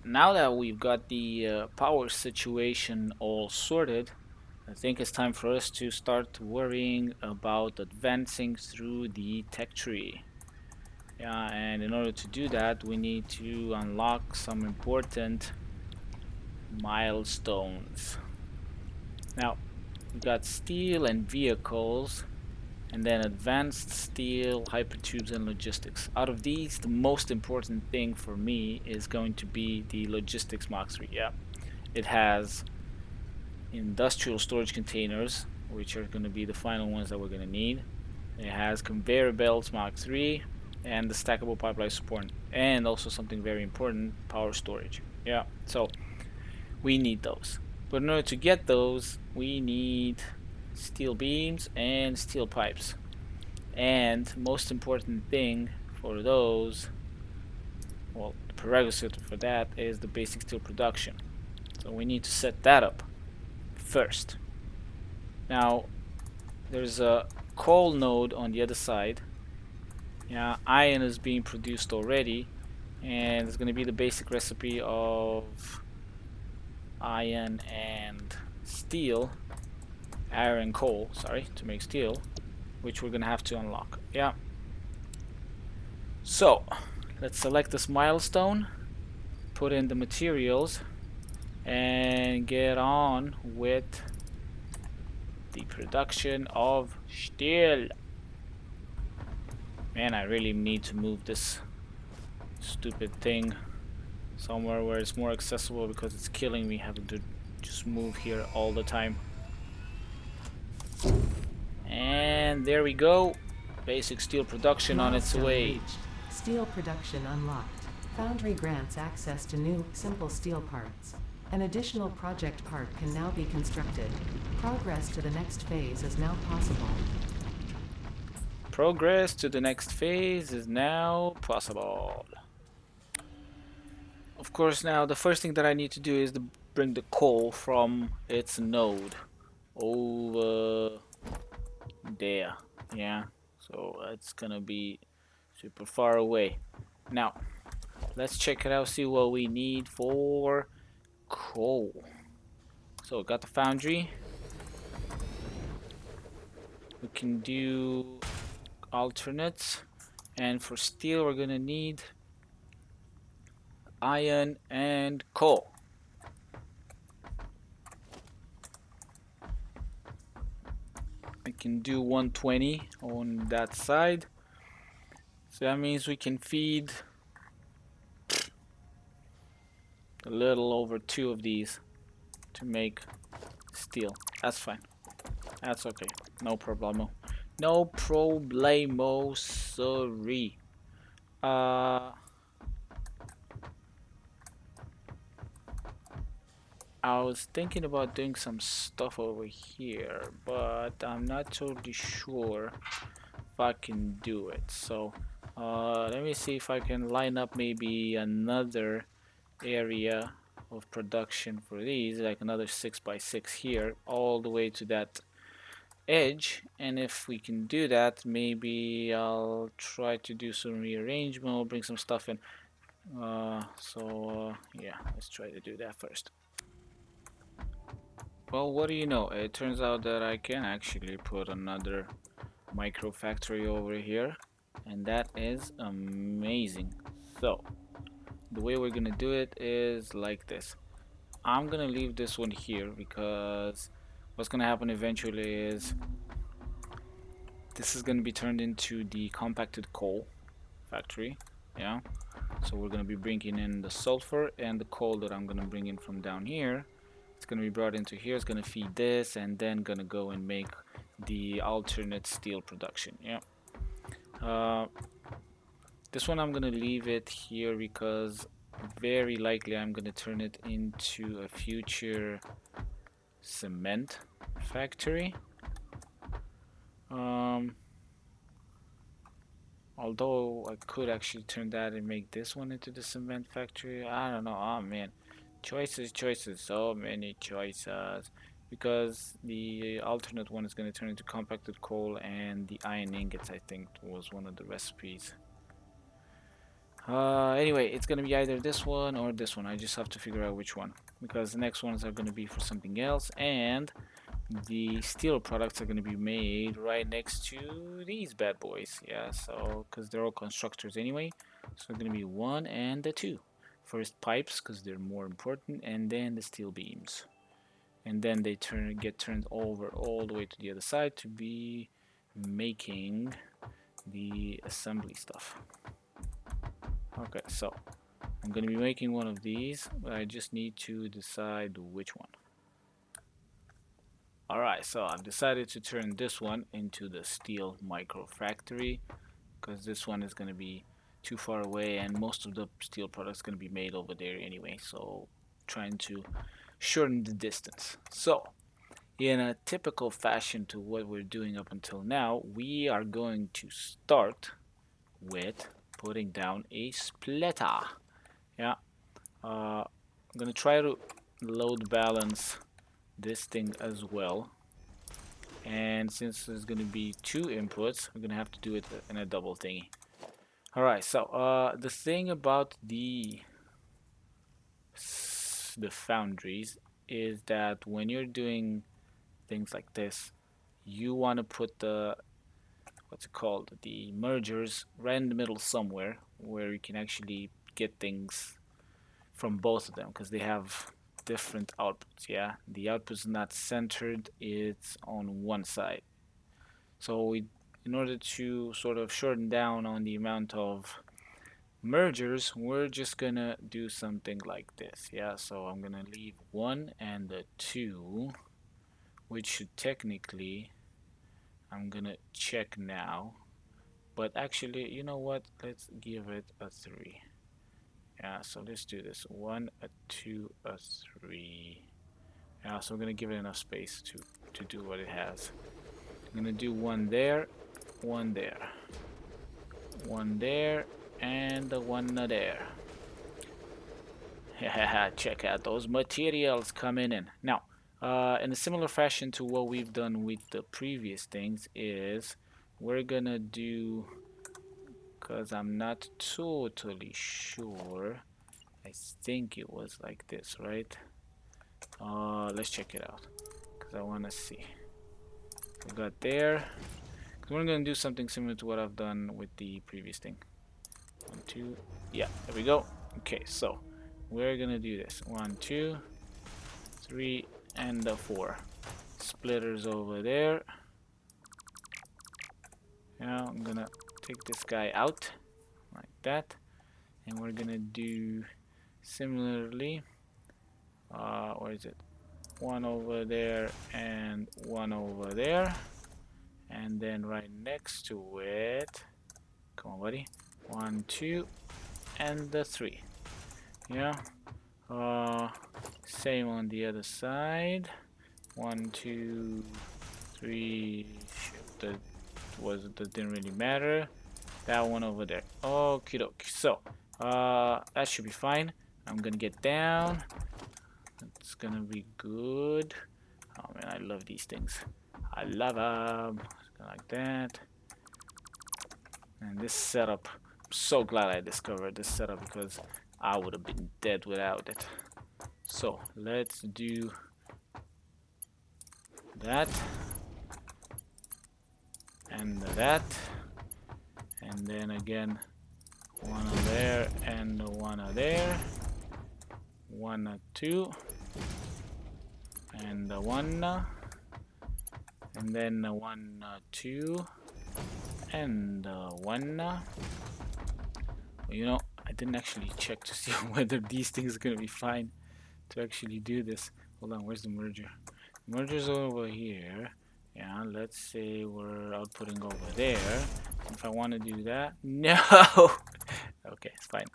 now that we've got the power situation all sorted, I think it's time for us to start worrying about advancing through the tech tree. Yeah, and in order to do that, we need to unlock some important milestones. Now, we've got steel and vehicles, and then advanced steel, hypertubes, and logistics. Out of these, the most important thing for me is going to be the logistics Mach 3. Yeah, it has industrial storage containers, which are going to be the final ones that we're going to need. It has conveyor belts Mach 3 and the stackable pipeline support, and also something very important, power storage. Yeah, so we need those. But in order to get those, we need steel beams and steel pipes. And most important thing for those, well, the prerequisite for that is the basic steel production. So we need to set that up first. Now, there's a coal node on the other side. Yeah, iron is being produced already, and it's going to be the basic recipe of iron and steel, iron and coal, sorry, to make steel, which we're going to have to unlock. Yeah. So, let's select this milestone, put in the materials, and get on with the production of steel. Man, I really need to move this stupid thing somewhere where it's more accessible because it's killing me having to just move here all the time. And there we go. Basic steel production on its Milestone way. reached. Steel production unlocked. Foundry grants access to new, simple steel parts. An additional project part can now be constructed. Progress to the next phase is now possible. Progress to the next phase is now possible. Of course, now the first thing that I need to do is to bring the coal from its node over there. Yeah, so it's gonna be super far away. Now, let's check it out, see what we need for coal. So, got the foundry. We can do alternates. And for steel, we're gonna need iron and coal. I can do 120 on that side. So that means we can feed a little over 2 of these to make steel. That's fine. That's okay. No problemo. No problemo, sorry. I was thinking about doing some stuff over here, but I'm not totally sure if I can do it. So let me see if I can line up maybe another area of production for these, like another 6x6 here, all the way to that edge. And if we can do that, maybe I'll try to do some rearrangement. We'll bring some stuff in. Yeah, let's try to do that first. Well, what do you know? It turns out that I can actually put another micro factory over here, and that is amazing. So, the way we're gonna do it is like this. I'm gonna leave this one here because what's gonna happen eventually is this is gonna be turned into the compacted coal factory. Yeah, so we're gonna be bringing in the sulfur and the coal that I'm gonna bring in from down here. It's gonna be brought into here. It's gonna feed this, and then gonna go and make the alternate steel production. Yeah. Uh, this one I'm gonna leave it here because very likely I'm gonna turn it into a future cement factory. Um, although I could actually turn that and make this one into the cement factory. I don't know. Oh man, choices, choices, so many choices. Because the alternate one is going to turn into compacted coal, and the iron ingots I think was one of the recipes. Anyway, it's gonna be either this one or this one. I just have to figure out which one, because the next ones are gonna be for something else, and the steel products are gonna be made right next to these bad boys. Yeah, so because they're all constructors anyway, so it's gonna be one and the two. First pipes, because they're more important, and then the steel beams, and then they get turned over all the way to the other side to be making the assembly stuff. Okay, so I'm going to be making one of these, but I just need to decide which one. Alright, so I've decided to turn this one into the steel micro factory, because this one is going to be too far away and most of the steel products going to be made over there anyway, so trying to shorten the distance. So in a typical fashion to what we're doing up until now, we are going to start with putting down a splitter. Yeah, I'm gonna try to load balance this thing as well. And since there's gonna be two inputs, we're gonna have to do it in a double thingy. Alright, so the thing about the foundries is that when you're doing things like this, you want to put the what's it called, the mergers right in the middle somewhere where you can actually get things from both of them, because they have different outputs. Yeah, the output's not centered, it's on one side. So in order to sort of shorten down on the amount of mergers, we're just gonna do something like this. Yeah, so I'm gonna leave one and the two, which should technically, I'm gonna check now, but actually, you know what, let's give it a 3. Yeah, so let's do this. 1, a 2, a 3. Yeah, so we're gonna give it enough space to do what it has. I'm gonna do one there, one there, one there, and the one there. Check out those materials coming in. Now, in a similar fashion to what we've done with the previous things, is we're gonna do, because I'm not totally sure, I think it was like this, right? Let's check it out, because I want to see. We got there. We're gonna do something similar to what I've done with the previous thing. 1, 2, yeah, there we go. Okay, so we're gonna do this. 1, 2, 3, and the 4 splitters over there. Now I'm gonna take this guy out like that, and we're gonna do similarly. Where is it? One over there and one over there, and then right next to it, come on buddy, 1, 2, and the 3. Yeah, same on the other side. 1, 2, 3. Shit, that didn't really matter. That one over there. Okie dokie. So that should be fine. I'm gonna get down. It's gonna be good. Oh man, I love these things. I love them. Like that. And this setup, I'm so glad I discovered this setup, because I would have been dead without it. So let's do that and that, and then again one there and one there, 1, 2, and 1, and then 1, 2, and 1. Well, you know, I didn't actually check to see whether these things are gonna be fine to actually do this. Hold on, where's the merger? The merger's over here. Yeah, let's say we're outputting over there. If I want to do that, no. Okay, it's fine.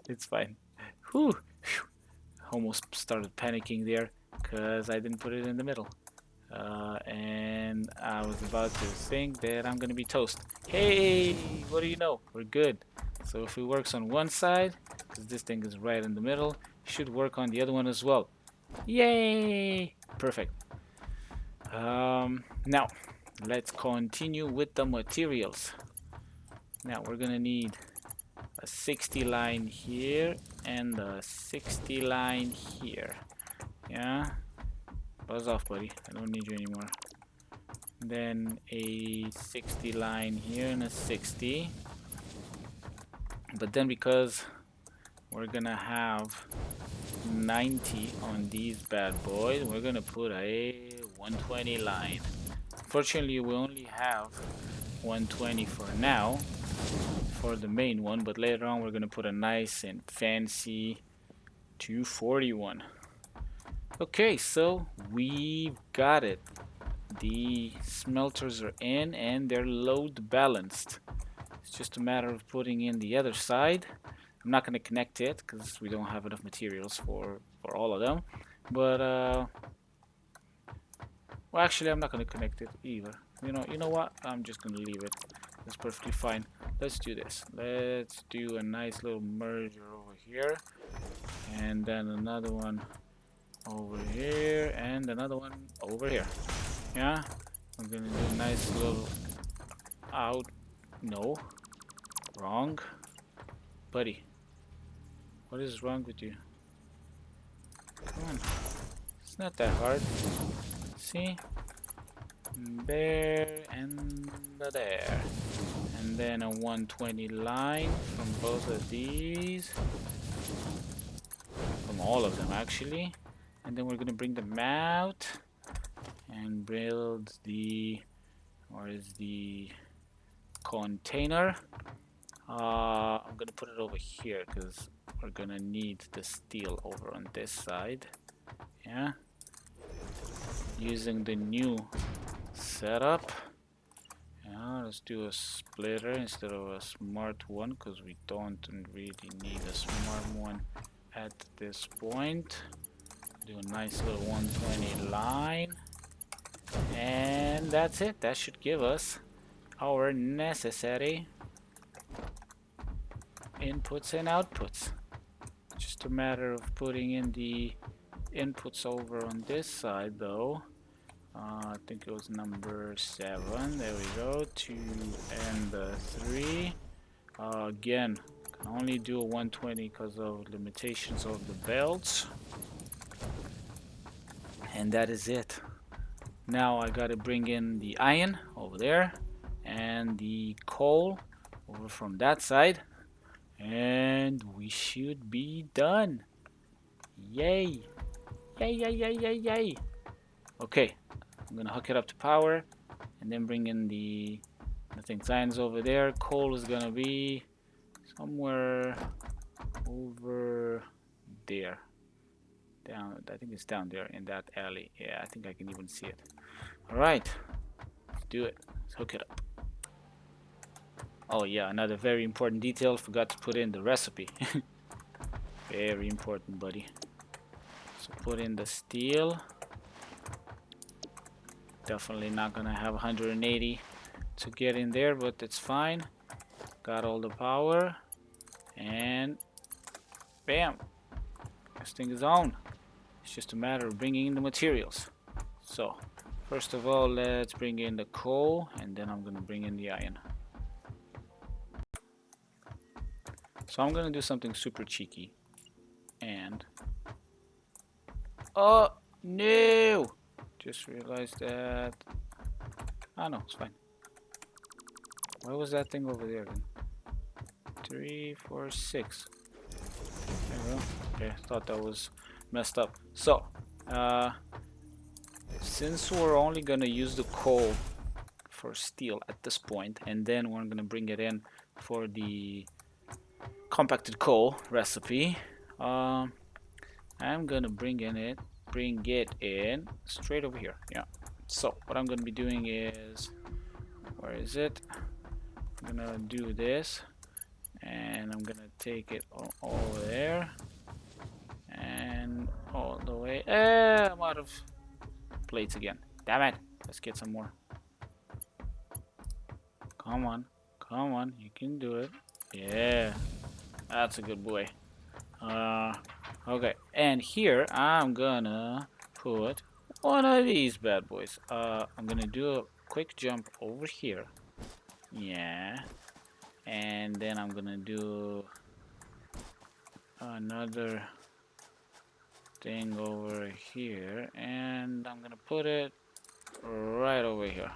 It's fine. Whew. Almost started panicking there because I didn't put it in the middle. And I was about to think that I'm gonna be toast. Hey, what do you know? We're good. So if it works on one side, because this thing is right in the middle, it should work on the other one as well. Yay! Perfect. Now, let's continue with the materials. Now we're gonna need a 60 line here and a 60 line here. Yeah, buzz off, buddy. I don't need you anymore. Then a 60 line here and a 60. But then because we're gonna have 90 on these bad boys, we're gonna put a 120 line. Fortunately, we only have 120 for now for the main one, but later on we're gonna put a nice and fancy 241. Okay, so we've got it. The smelters are in and they're load balanced. It's just a matter of putting in the other side. I'm not going to connect it because we don't have enough materials for all of them. But well, actually, I'm not going to connect it either. You know what? I'm just going to leave it. That's perfectly fine. Let's do this. Let's do a nice little merger over here, and then another one over here, and another one over here. Yeah, I'm gonna do a nice little out. No, wrong, buddy. What is wrong with you? Come on, it's not that hard. See, there and there, and then a 120 line from both of these, from all of them actually, and then we're gonna bring them out and build the, or is the container. I'm gonna put it over here because we're gonna need the steel over on this side. Yeah, using the new setup. Yeah, let's do a splitter instead of a smart one because we don't really need a smart one at this point. Do a nice little 120 line, and that's it. That should give us our necessary inputs and outputs. Just a matter of putting in the inputs over on this side though. I think it was number 7. There we go. 2 and 3. Again, can only do a 120 because of limitations of the belts. And that is it. Now I gotta bring in the iron over there and the coal over from that side. And we should be done. Yay! Yay, yay, yay, yay, yay! Okay, I'm gonna hook it up to power and then bring in the, I think Zion's over there. Coal is gonna be somewhere over there. Down, I think it's down there in that alley. Yeah, I think I can even see it. Alright, let's do it. Let's hook it up. Oh yeah, another very important detail. Forgot to put in the recipe. Very important, buddy. So put in the steel. Definitely not gonna have 180 to get in there, but it's fine. Got all the power. And bam! This thing is on. It's just a matter of bringing in the materials. So first of all, let's bring in the coal, and then I'm gonna bring in the iron. So I'm gonna do something super cheeky. And oh no! Just realized that. Oh no, it's fine. Why was that thing over there then? 3, 4, 6. There we go. Okay, thought that was messed up. So, since we're only gonna use the coal for steel at this point, and then we're gonna bring it in for the compacted coal recipe, I'm gonna bring it in straight over here. Yeah. So what I'm gonna be doing is, where is it? I'm gonna do this, and I'm gonna take it all there, and all the way. I'm out of plates again. Damn it! Let's get some more. Come on, come on, you can do it. Yeah, that's a good boy. Okay, and here I'm gonna put one of these bad boys. I'm gonna do a quick jump over here. Yeah, and then I'm gonna do another thing over here, and I'm gonna put it right over here,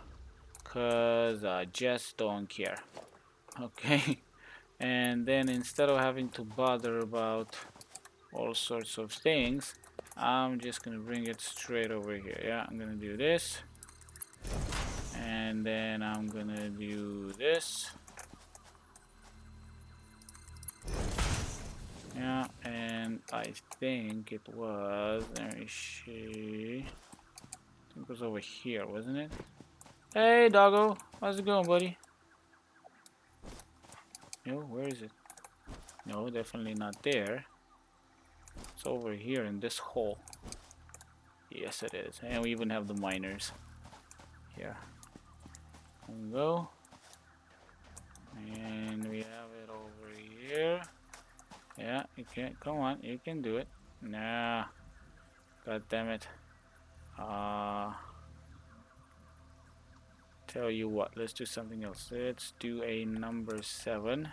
cause I just don't care. Okay. And then instead of having to bother about all sorts of things, I'm just gonna bring it straight over here. Yeah, I'm gonna do this, and then I'm gonna do this. Yeah, and I think it was, let me see, I think it was over here, wasn't it? Hey doggo, how's it going, buddy? No, where is it? No, definitely not there. It's over here in this hole. Yes, it is. And we even have the miners here. There we go. And we have it over here. Yeah, you can. Come on, you can do it. Nah, god damn it. Tell you what, let's do something else. Let's do a number 7.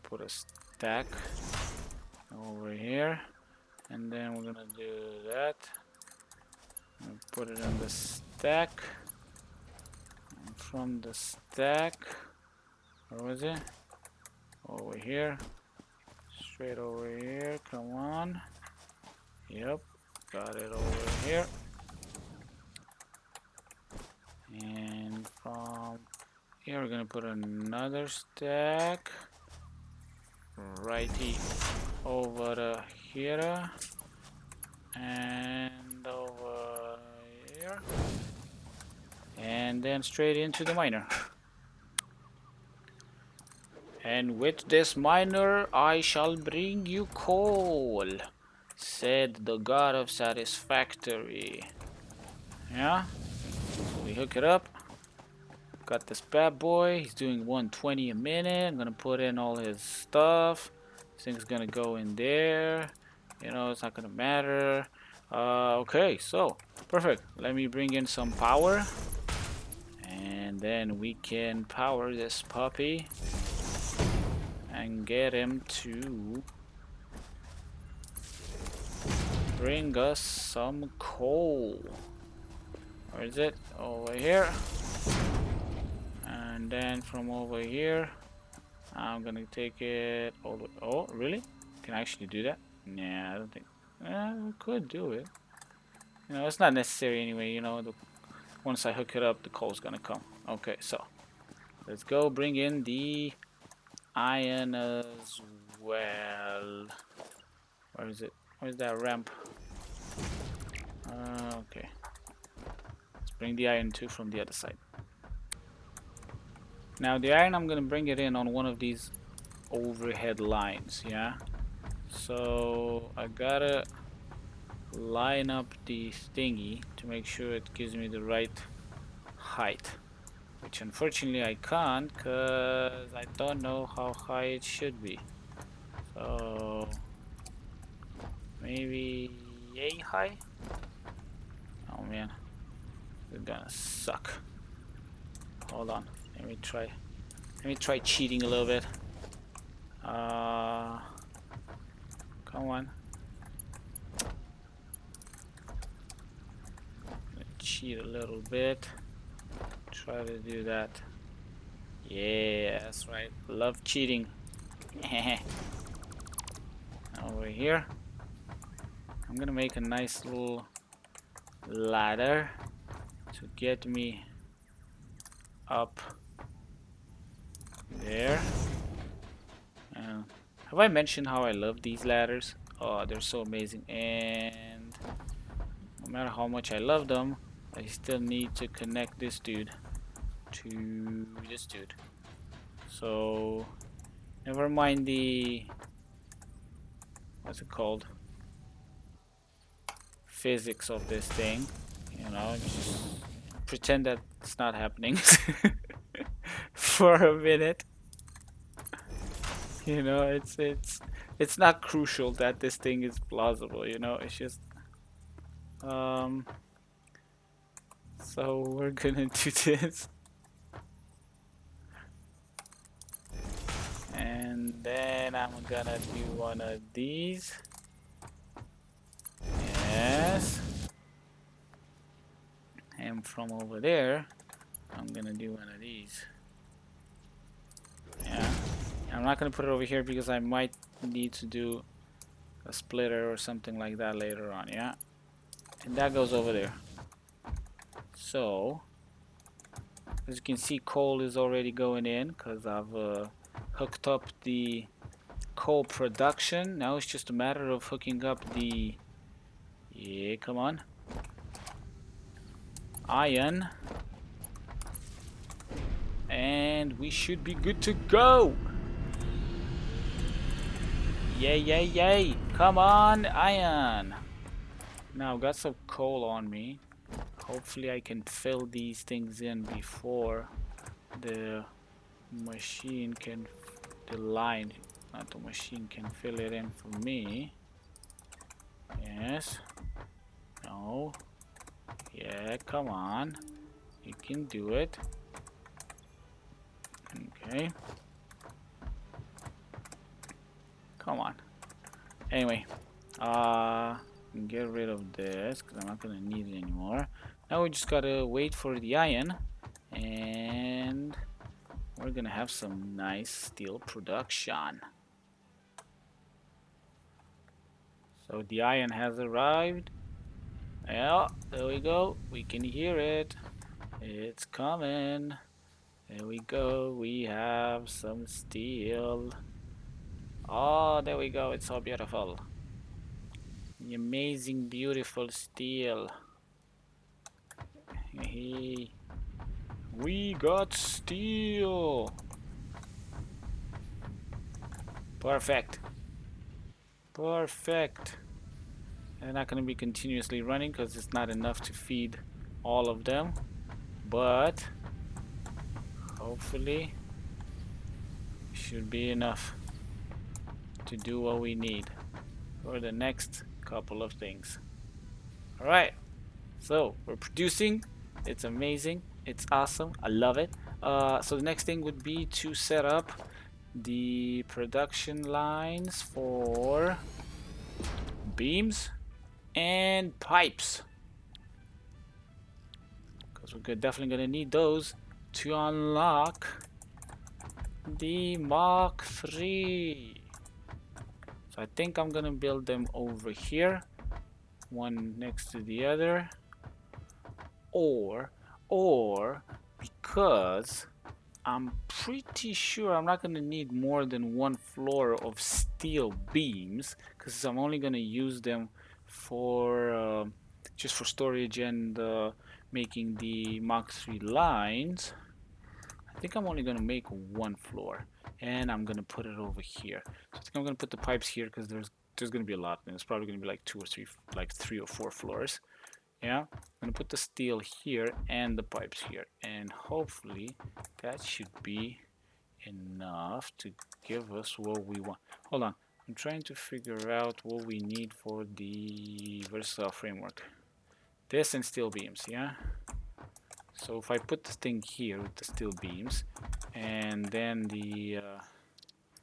Put a stack over here, and then we're gonna do that. Put it on the stack. And from the stack, where was it? Over here. Straight over here. Come on. Yep, got it over here. And from here, we're gonna put another stack righty over here and over here, and then straight into the miner. And with this miner, I shall bring you coal, said the god of Satisfactory. Yeah, so we hook it up. Got this bad boy. He's doing 120 a minute. I'm gonna put in all his stuff. This thing's gonna go in there. You know, it's not gonna matter. Okay, so perfect. Let me bring in some power, and then we can power this puppy and get him to bring us some coal. Where is it? Over here. And then from over here, I'm gonna take it all the way. Oh, really? Can I actually do that? Nah, I don't think. We could do it. You know, it's not necessary anyway. You know, once I hook it up, the coal's gonna come. Okay, so let's go bring in the iron as well. Where is it? Where's that ramp? Okay. Let's bring the iron too from the other side. Now the iron, I'm gonna bring it in on one of these overhead lines, yeah? So I gotta line up the thingy to make sure it gives me the right height, which unfortunately I can't because I don't know how high it should be. So maybe yay high? Oh man, it's gonna suck. Hold on, let me try cheating a little bit. Come on. Cheat a little bit. Try to do that. Yeah, that's right. Love cheating. Over here, I'm gonna make a nice little ladder to get me up there. Have I mentioned how I love these ladders? Oh, they're so amazing. And no matter how much I love them, I still need to connect this dude to this dude. So never mind the, what's it called, physics of this thing, you know, just pretend that it's not happening for a minute. You know, it's not crucial that this thing is plausible, you know, it's just so we're gonna do this. And then I'm gonna do one of these. Yes. And from over there, I'm gonna do one of these. Yeah. I'm not gonna put it over here because I might need to do a splitter or something like that later on, yeah? And that goes over there. So, as you can see, coal is already going in because I've hooked up the coal production. Now it's just a matter of hooking up the, yeah, come on, iron, and we should be good to go. Yay, yay, yay. Come on, iron. Now I've got some coal on me. Hopefully I can fill these things in before the machine can, the line, not the machine, can fill it in for me. Yes. No. Yeah, come on. You can do it. Okay. Come on. Anyway, get rid of this because I'm not gonna need it anymore. Now we just gotta wait for the iron, and we're gonna have some nice steel production. So the iron has arrived. Yeah, there we go. We can hear it. It's coming. There we go. We have some steel. Oh, there we go. It's so beautiful. The amazing, beautiful steel. Hey, we got steel. Perfect. Perfect. They're not going to be continuously running because it's not enough to feed all of them. But hopefully should be enough to do what we need for the next couple of things. All right. So we're producing. It's amazing. It's awesome. I love it. So the next thing would be to set up the production lines for beams and pipes, because we're definitely gonna need those to unlock the Mach 3. So I think I'm gonna build them over here, one next to the other, or because I'm pretty sure I'm not gonna need more than one floor of steel beams, because I'm only gonna use them for just for storage and making the Mach 3 lines. I think I'm only gonna make one floor, and I'm gonna put it over here. So I think I'm gonna put the pipes here because there's gonna be a lot, and it's probably gonna be like two or three, like 3 or 4 floors. Yeah, I'm gonna put the steel here and the pipes here, and hopefully that should be enough to give us what we want. Hold on, I'm trying to figure out what we need for the versatile framework. This and steel beams, yeah? So if I put this thing here with the steel beams, and then the,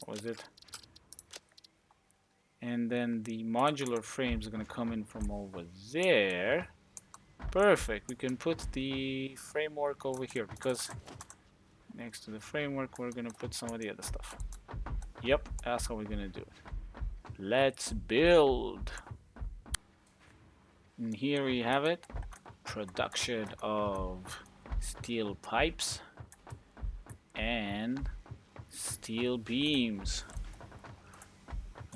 what was it? And then the modular frames are gonna come in from over there. Perfect, we can put the framework over here because next to the framework we're gonna put some of the other stuff. Yep, that's how we're gonna do it. Let's build. And here we have it. Production of steel pipes and steel beams.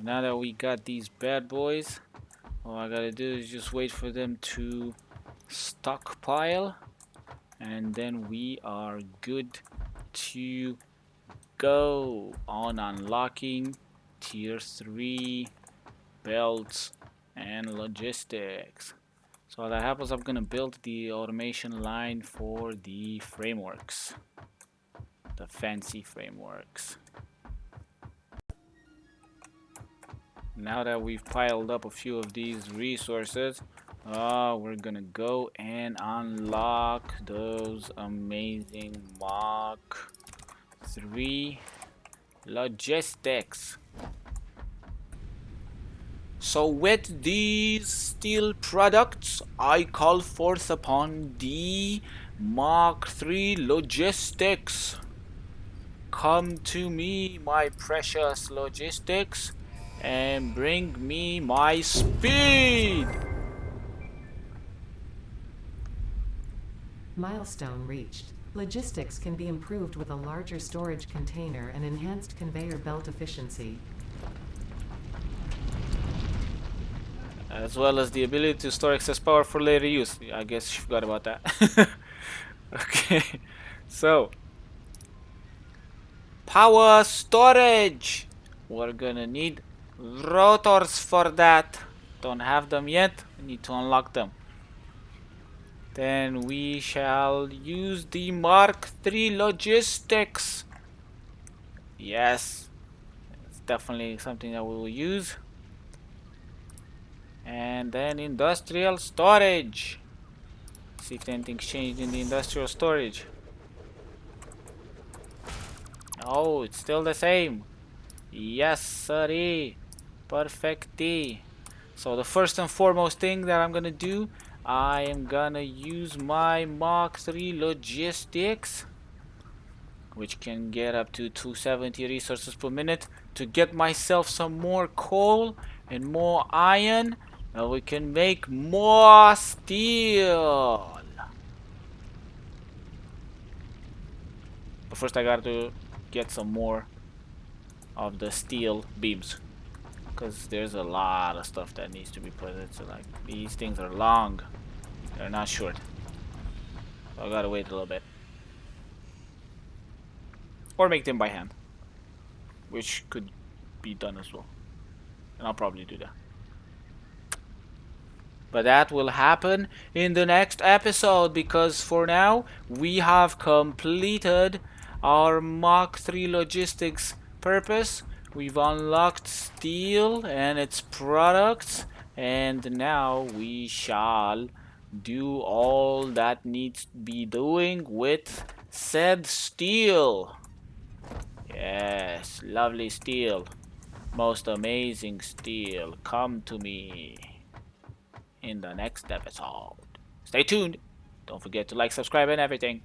Now that we got these bad boys, all I gotta do is just wait for them to stockpile, and then we are good to go on unlocking tier 3 belts and logistics. So that happens, I'm gonna build the automation line for the frameworks, the fancy frameworks. Now that we've piled up a few of these resources, we're gonna go and unlock those amazing Mach 3 logistics. So with these steel products, I call forth upon the Mark III logistics. Come to me, my precious logistics, and bring me my speed. Milestone reached. Logistics can be improved with a larger storage container and enhanced conveyor belt efficiency. As well as the ability to store excess power for later use. I guess you forgot about that. Okay, so power storage. We're gonna need rotors for that. Don't have them yet. I need to unlock them. Then we shall use the Mark III logistics. Yes, it's definitely something that we will use. And then industrial storage. See if anything's changed in the industrial storage. No, it's still the same. Yes, sirree. Perfecty. So the first and foremost thing that I'm gonna do, I am gonna use my Mark III logistics, which can get up to 270 resources per minute, to get myself some more coal and more iron, and we can make more steel. But first I got to get some more of the steel beams, because there's a lot of stuff that needs to be put. It's like these things are long, they're not short, so I gotta wait a little bit, or make them by hand, which could be done as well, and I'll probably do that. But that will happen in the next episode, because for now we have completed our Mach 3 logistics purpose. We've unlocked steel and its products, and now we shall do all that needs to be doing with said steel. Yes, lovely steel. Most amazing steel. Come to me in the next episode. Stay tuned. Don't forget to like, subscribe, and everything.